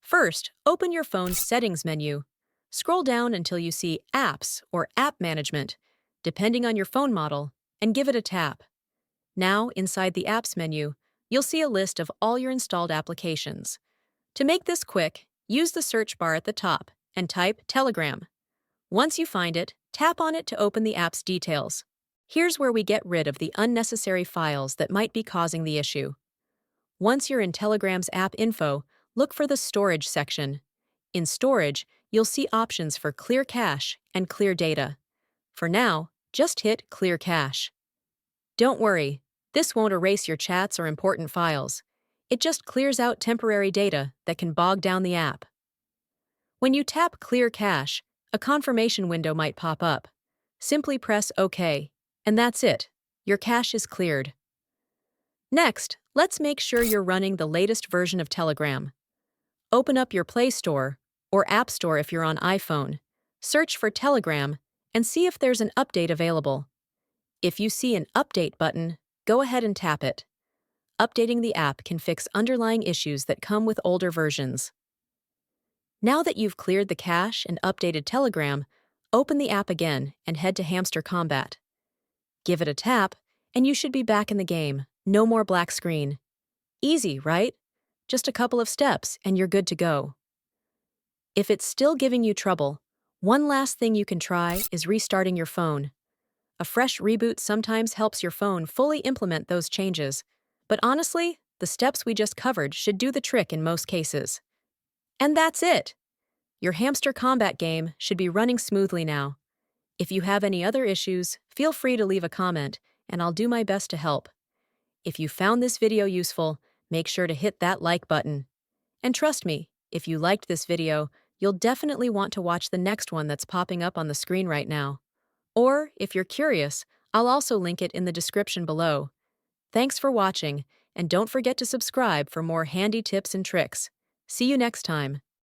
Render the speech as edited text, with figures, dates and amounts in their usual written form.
First, open your phone's Settings menu. Scroll down until you see Apps or App Management, depending on your phone model, and give it a tap. Now, inside the Apps menu, you'll see a list of all your installed applications. To make this quick, use the search bar at the top and type Telegram. Once you find it, tap on it to open the app's details. Here's where we get rid of the unnecessary files that might be causing the issue. Once you're in Telegram's app info, look for the Storage section. In Storage, you'll see options for Clear Cache and Clear Data. For now, just hit Clear Cache. Don't worry, this won't erase your chats or important files. It just clears out temporary data that can bog down the app. When you tap Clear Cache, a confirmation window might pop up. Simply press OK, and that's it. Your cache is cleared. Next, let's make sure you're running the latest version of Telegram. Open up your Play Store or App Store if you're on iPhone. Search for Telegram and see if there's an update available. If you see an Update button, go ahead and tap it. Updating the app can fix underlying issues that come with older versions. Now that you've cleared the cache and updated Telegram, open the app again and head to Hamster Kombat. Give it a tap, and you should be back in the game. No more black screen. Easy, right? Just a couple of steps and you're good to go. If it's still giving you trouble, one last thing you can try is restarting your phone. A fresh reboot sometimes helps your phone fully implement those changes. But honestly, the steps we just covered should do the trick in most cases. And that's it! Your Hamster Kombat game should be running smoothly now. If you have any other issues, feel free to leave a comment, and I'll do my best to help. If you found this video useful, make sure to hit that like button. And trust me, if you liked this video, you'll definitely want to watch the next one that's popping up on the screen right now. Or, if you're curious, I'll also link it in the description below. Thanks for watching, and don't forget to subscribe for more handy tips and tricks. See you next time.